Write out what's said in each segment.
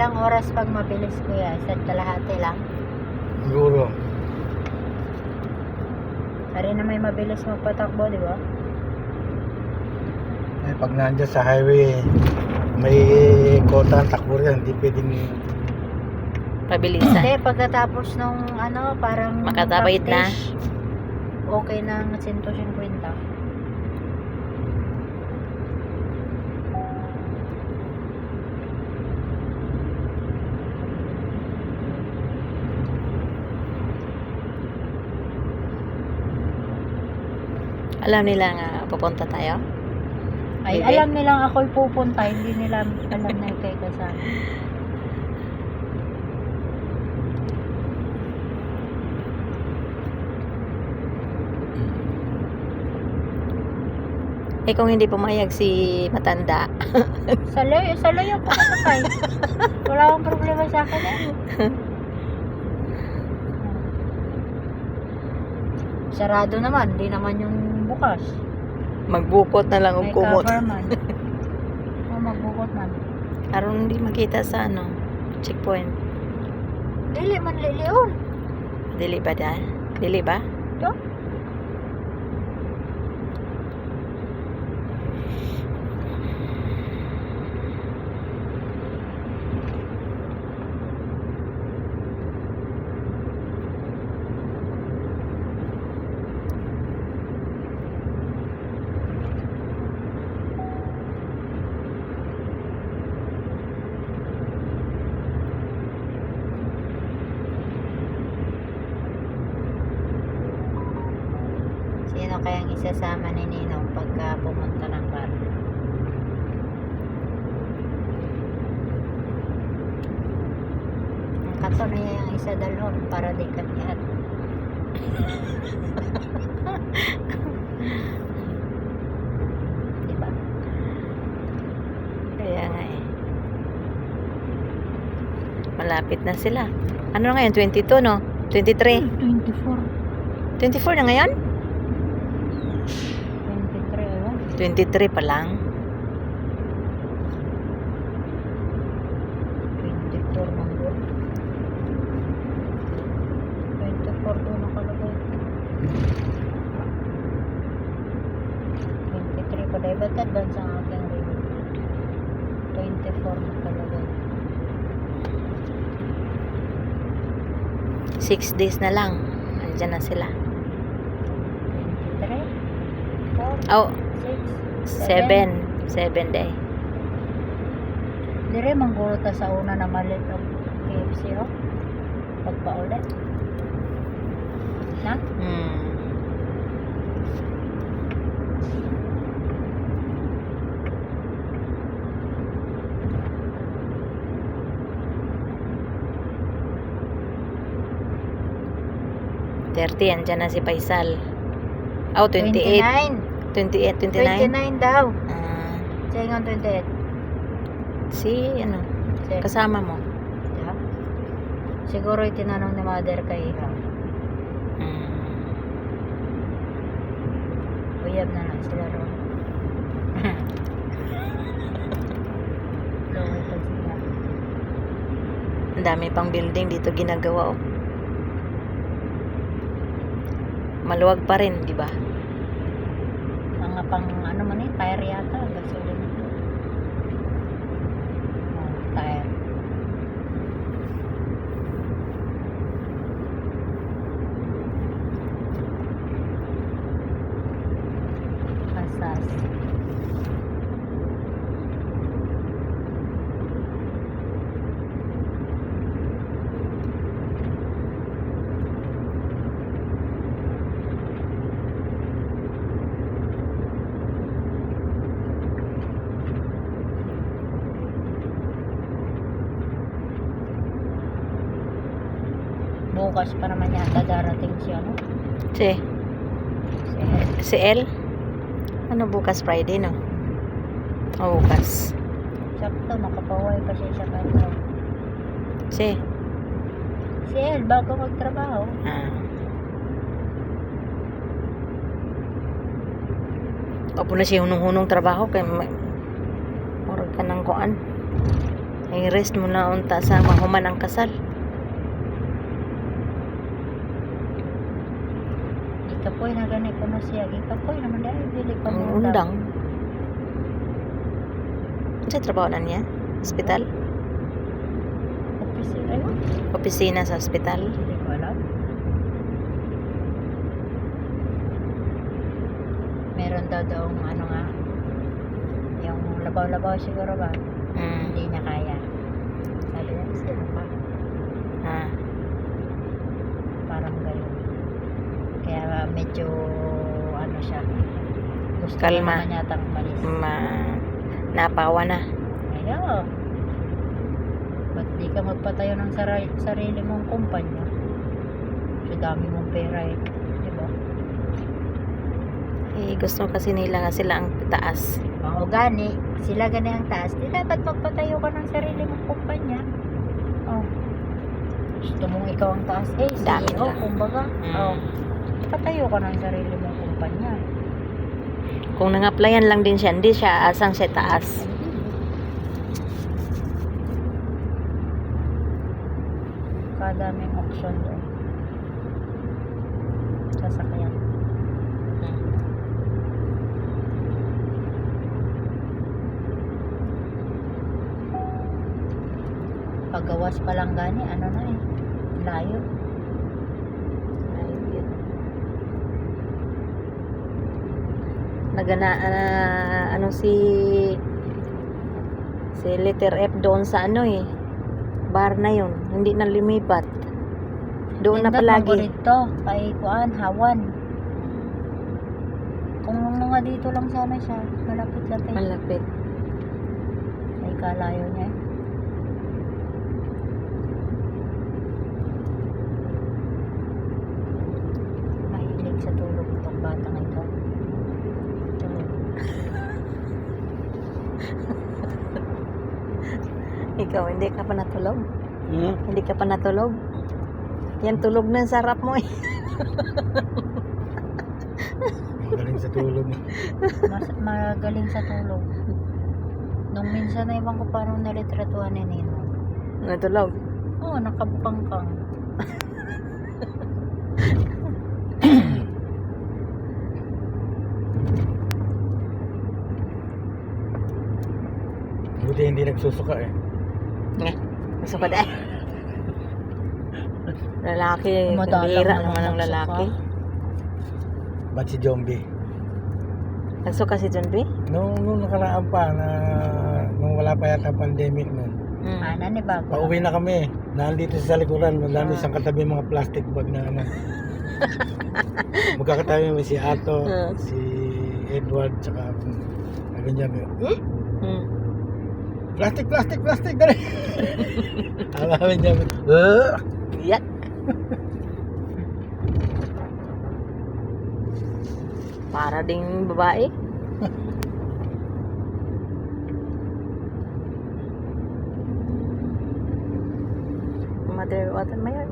Ilang oras pag mabilis kuya? Isa't kalahati lang? Siguro. Pare na may mabilis magpatakbo, di ba? Eh, pag nandiyan sa highway, may kota ang takbo rin. Hindi pwedeng Pabilisan. Hindi, pagkatapos nung ano, parang Makatabait na. practice, okay na ang 150. Alam nila nga pupunta tayo? Ay, Bebe? alam nilang ako'y pupunta, hindi nila alam na kay kasama. Eh kung hindi pumayag si matanda. Saloy yung pakasakay. Wala akong problema sa akin eh. Sarado naman, di naman yung bukas. Magbukot na lang May og kumot. cover man. O magbukot man. Aron hindi makita sa ano, checkpoint. Dili man liliyon. Dili ba da? Dili ba? Do? Sino kayang isasama ni Ninong pagka pumunta ng bar? Ang kato niya yung isa dalon para di kanyan. Diba? Kaya nga eh. Malapit na sila. Ano na ngayon? 22 no? 23? 24. 24 na ngayon? 23, ayun. 23 pa lang. 24 manggol. 24 doon nakalagay. 23 pa dahil ba't advance ang aking review? 24 nakalagay. 6 days na lang. Andyan na sila. 23, 4, Oh, 6, 7. 7 day. Dire manggulo ta sa una na malit og KFC oh. Pagpaulit. Na? Hmm. Andyan na si Faisal. Oh, 28. 29. 29. 29 daw. Ah, Siya nga 28. si, ano, Siya. kasama mo. Yeah. Siguro itinanong ni mother kay Iha. Hmm. Uyab na lang sila ron. Lungay pa sila. Ang dami pang building dito ginagawa, oh. Maluwag pa rin, di ba? Mga pang ano man eh, tire yata. Gasolina. Oh, tire. Pasas. Bukas pa naman yata darating siya, no? Si, Si si El? Ano bukas Friday, no? Oh, bukas. Sakto, makapaway pa siya sa kanto. Si, Si El, bago magtrabaho. ah. Opo na siya hunong-hunong trabaho kay murag ka ng kuan. I-rest mo na unta sa mahuman ang kasal. Ikapoy na gani ko na siya. Ikapoy naman dahil dili pa Ang mo undang. Sa trabaho na niya? Hospital? Office ayun. Opisina sa hospital? Hindi ko alam. Meron daw ano nga. Yung labaw-labaw siguro ba? Hindi niya kaya. Sabi niya, sino pa? Ah. Parang gano'n. Kaya medyo ano siya. Gusto Kalma. naman yatang malis. Napawa na. Ayaw. Ba't di ka magpatayo ng sarili mong kumpanya? So dami mong pera eh. Diba? Eh, gusto kasi nila nga sila ang taas. O gani, sila gani ang taas. Di dapat magpatayo ka ng sarili mong kumpanya. Oh. Gusto mong ikaw ang taas. Eh, Dami CEO, lang. kumbaga. Oh. Patayo ka ng sarili mong kumpanya. Kung nang-applyan lang din siya, hindi siya asang siya taas. Kadaming option doon. Sasakyan. Paggawas pa lang gani, ano na eh. Layo. Nagana ano si letter F doon sa ano eh, bar na yun, hindi na lumipat doon na palagi. Dito, kay Kuan, Hawan. Kung mga dito lang sana siya, malapit-lapit. Malapit. Ay kalayo niya eh. Mahilig sa tulog itong batang ito. Tulog. Ikaw hindi ka pa natulog? Hindi ka pa natulog? Yan tulog na sarap mo eh. Magaling sa tulog. Magaling sa tulog. Nung minsan na ibang ko parang nalitratuhan ni Nino. Natulog? Oo, nakabukang kang. Buti hindi nagsusuka eh. Gusto ko dahil. Lalaki, Madalang bihira naman naman ang nagsuka. lalaki. Ba't si Zombie? Nagsuka si John B? Nung nakaraan pa na nung wala pa yata pandemic nun. Ana ni bago. Pauwi na kami. Nandito sa likuran, madami Ah. isang katabi mga plastic bag na ano. Magkakatabi mo si Ato, si Edward, tsaka ganyan. Plastic, dali. Alamin niya. Yak. Para ding babae.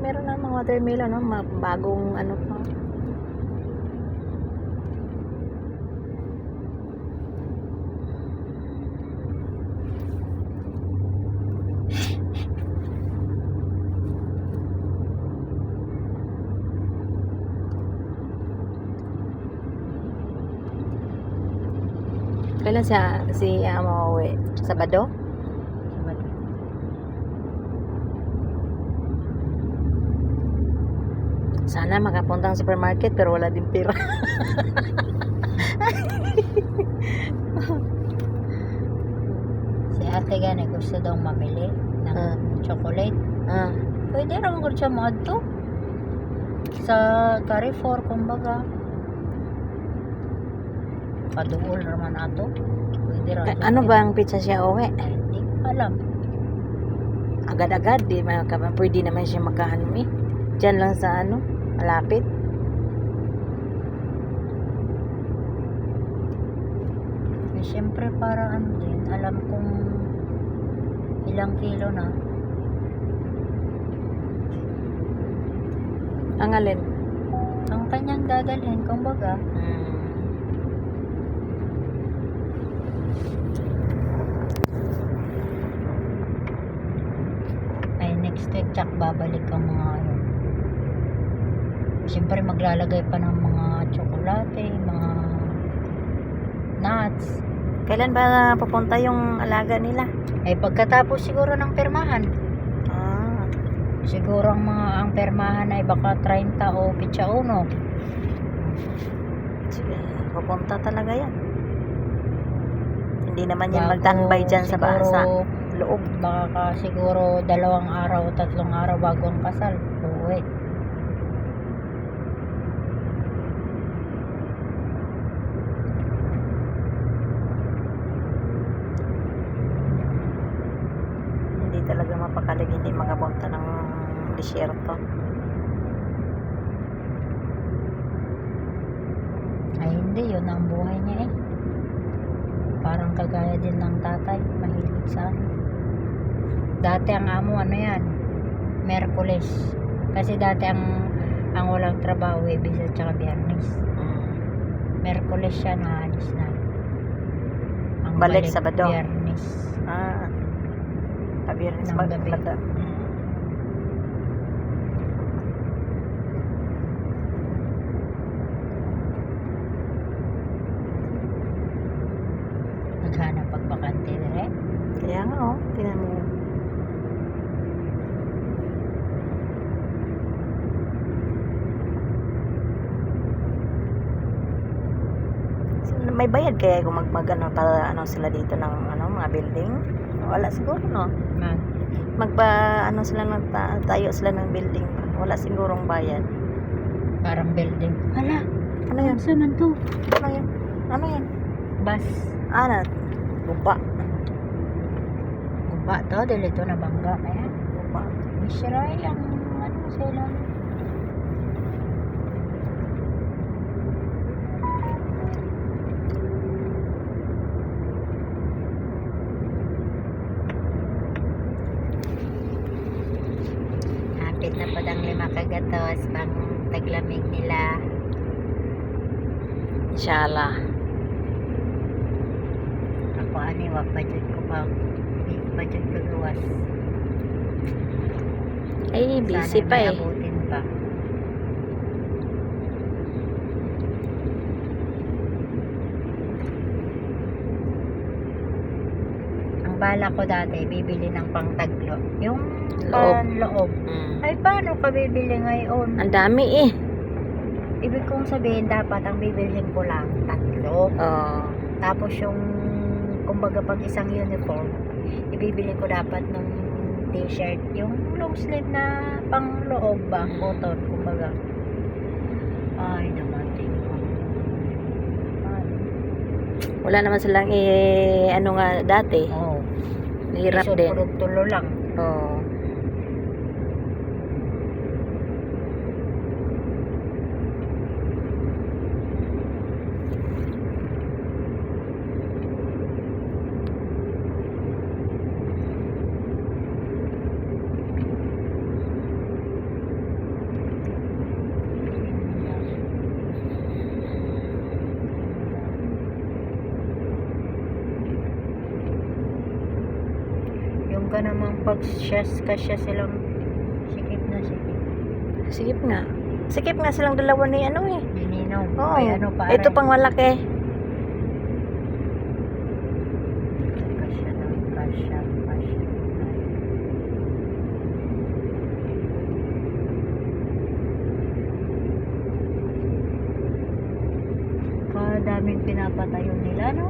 Meron na mga watermelon, no? Mga bagong ano pa. Kailan si mauwi? Sabado? Sana makapunta ng supermarket pero wala din pera. Si ate gani gusto daw mamili ng chocolate. Pwede naman ko siya maadto. Sa Carrefour, kumbaga. Paduol naman ato. Pwede raw. Ano ba ang pizza siya uwi? Ay, hindi ko alam. Agad-agad, pwede naman siya makaano eh. Diyan lang sa ano, malapit. Eh, syempre para ano din, alam kong ilang kilo na. Ang alin? Ang kanyang dadalhin, kumbaga. Tsak babalik ang mga yun. Siyempre maglalagay pa ng mga tsokolate, mga nuts. Kailan ba papunta yung alaga nila? Ay pagkatapos siguro ng permahan. Ah, Siguro ang permahan ay baka 30 o 21. sige. Papunta talaga yan. Hindi naman yan Bago magtambay dyan sa siguro, basa. Loob. Baka siguro 2 araw o 3 araw bago ang kasal. Uuwi. Hindi talaga mapakalig, hindi makapunta ng disyerto. Ay hindi, yun ang buhay niya eh. Parang kagaya din ng tatay, mahilig sa ano. Dati ang amo ano yan, Merkules. Kasi dati ang walang trabaho, Webes at saka Biyernes. Merkules siya naalis na. Ang Balik Sabado. Biyernes. Ah, Biyernes Ng gabi. Naghanap pagbakante dire. Kaya nga oh, tingnan mo. May bayad kaya kung ano para ano sila dito ng ano mga building? Wala siguro no. Ano sila tayo sila ng building ba? Wala sigurong bayad. Parang building. Hala, Ano yan? saan man to? Ano yan? Ano yan? Bus. Ano? Lupa. Guba to, dito na bangga. Kaya, Lupa. Misiray ang ano sila. Hapit na padang 5 kagatos pang taglamig nila. Inshallah. Ako ani wa budget ko pa. Budget ko gawas. Ay, busy Sana pa may eh. abutin pa. Ang bala ko dati, bibili ng pangtaglo. Yung Loob. panloob. Ay, paano ka bibili ngayon? Ang dami eh. Ibig kong sabihin, dapat ang bibilhin ko lang 3. Oh. Tapos yung, kumbaga pag isang uniform, ibibili ko dapat ng t-shirt, yung long sleeve na pang loob ba, cotton, kumbaga. Ay, naman, tingnan. Wala naman silang ano nga dati. Oo. Hirap din. Tulo lang. Oo. Yung ka namang kasya silang sikip na sikip. Sikip nga. Sikip nga silang dalawa ni ano eh. Nininaw. Oo. Ay, ano pa. Ito pang malaki. Kasya na, kasya. Kadaming pinapatayo nila, no?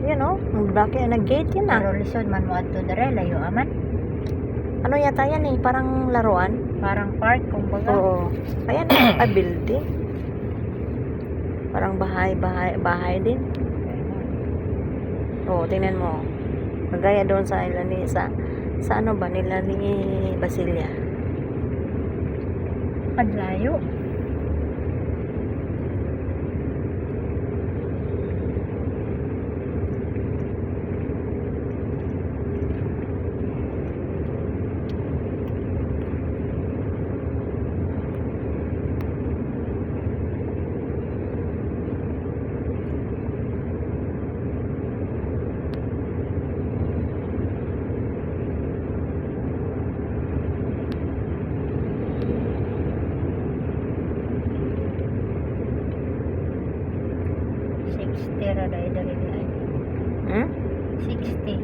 Yan oh. Ang laki. Nag-gate yan ah. Pero lisod man mo adto dere, layo aman. Ano yata yan eh. Parang laruan. Parang park, kumbaga. Oo. Ayan a building. Parang bahay din. Oo, tingnan mo. Kagaya doon sa ila ni sa ano ba nila ni Basilia. Ang layo. ra dahil dali ay. Hmm? 60.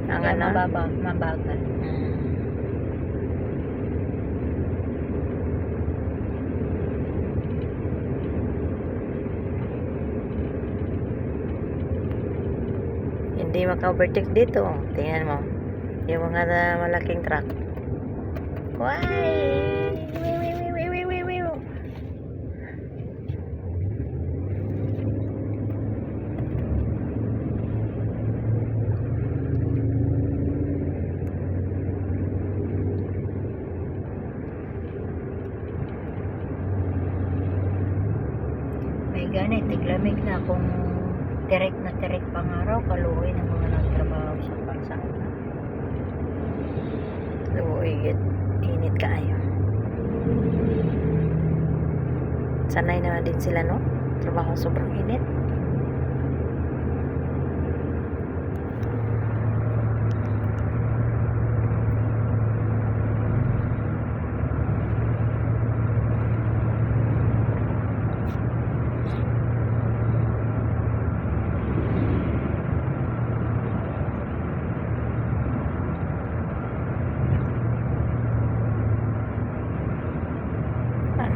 Ang Kaya ano? mabagal. Hindi maka-overtake dito. Tingnan mo. Yung mga malaking truck. Why? May ganit, tiglamig na kung tirik na tirik pang araw, kaluoy ng mga nagtrabaho sa kalsada. Luoy, init kaayo. Sanay naman din sila, no? Trabaho sobrang init.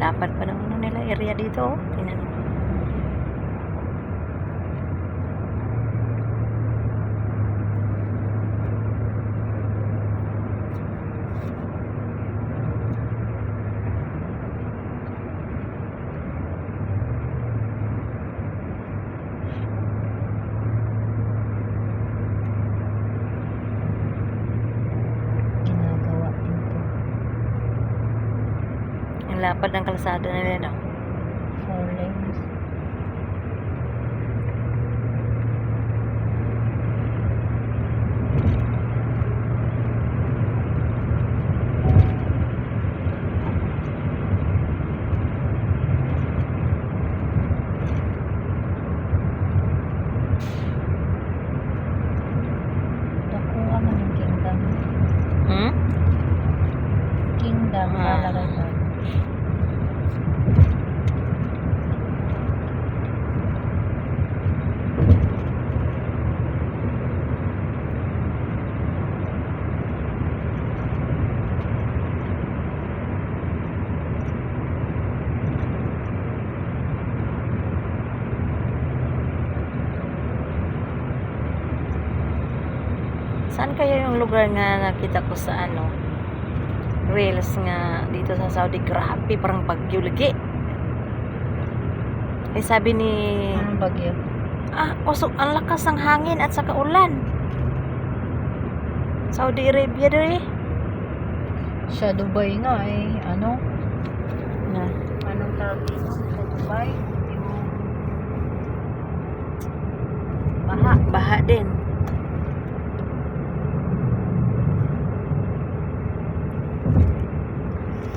Dapat pa ng ano nila area dito, oh. Tingnan mo. Ginagawa dito. Ang lapad ng kalsada na nila, no? 4 lanes. Nakuha man yung kingdom. Hmm? Kingdom, lalagay pa. Saan kaya yung lugar nga nakita ko sa ano? Reels nga dito sa Saudi, grabe, parang bagyo lagi. Eh sabi ni Anong bagyo? usok ang lakas ng hangin at saka ulan. Saudi Arabia dere. Sa Dubai nga ano? Na. Anong tawag dito? Sa Dubai? Yung Baha din.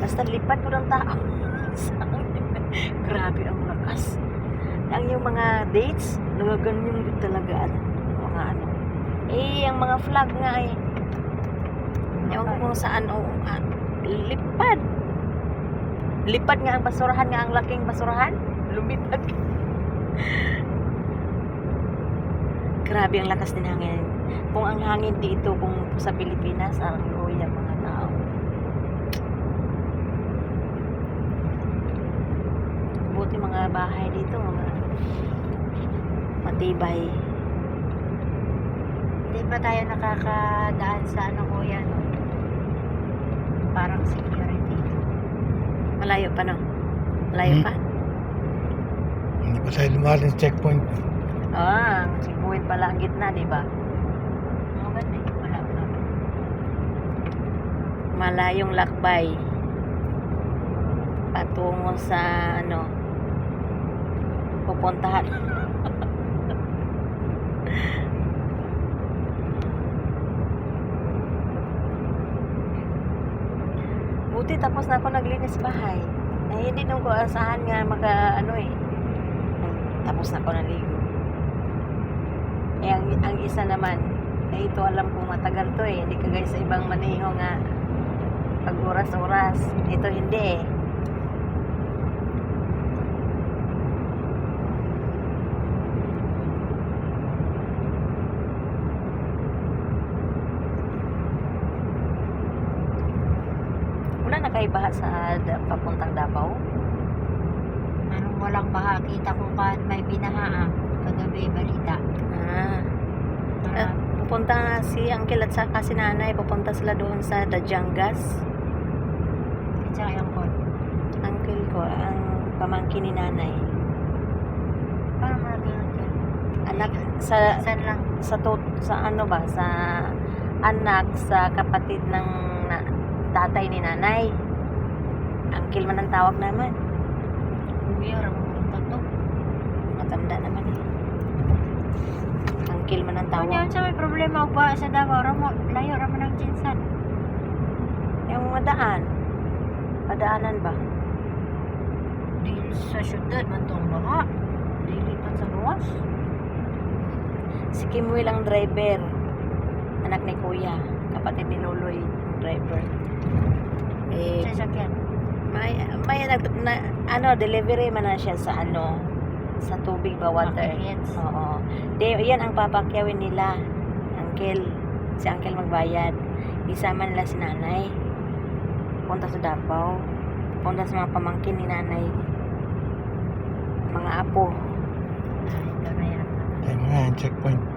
Basta lipat mo ng tao. Grabe ang lakas. Ang yung mga dates, nagaganyan din talaga. Mga ano. Ang mga flag nga ewan ko kung saan, lipad. Lipad nga ang basurahan, nga ang laking basurahan. Lumipad. Grabe ang lakas din hangin. Kung ang hangin dito, kung sa Pilipinas, ang luoy ang mga tao. Buti mga bahay dito, mga matibay. Hindi ba tayo nakakadaan sa ano kuya, no? Parang security. Malayo pa, no? Malayo pa? Hindi pa tayo lumarin sa checkpoint. Sigbuhin pala ang gitna, di ba? Maganda eh. Wala. Malayong lakbay. Patungo sa, pupuntahan. Buti tapos na ako naglinis bahay. Hindi nung ko asahan nga tapos na ako naligo. Ang isa naman, ito alam kong matagal to hindi kagaya sa ibang maneho nga pag oras-oras. Ito hindi kay baha sa papuntang Davao? Anong walang baha? Kita ko pa may binaha kagabi balita. Ah. Para, Pupunta si Uncle at saka si Nanay, pupunta sila doon sa Dajangas. Kaya yung kon. Uncle ko, ang pamangkin ni Nanay. Parang malaki yung kon. Anak sa Saan lang? sa ano ba, sa anak sa kapatid ng tatay ni Nanay. Uncle man ang tawag naman. Kuya, ramon to. Matanda naman eh. Uncle man ang tawag. Kanya sa may problema ba sa Davao? Layo ramon ang jinsan. Yung madaanan ba? Dili sa syudad man tong baha. Dili pa sa gawas. Si Kim Will ang driver. Anak ni Kuya. Kapatid ni Loloy, driver. Eh, Sa sakyan. may delivery man na siya sa sa tubig ba, water. Packets. Oo. Yan ang papakyawin nila. Si Uncle magbayad. Isama nila si Nanay. Punta sa Davao. Punta sa mga pamangkin ni Nanay. Mga apo. Ito na yan. Ayan nga, checkpoint.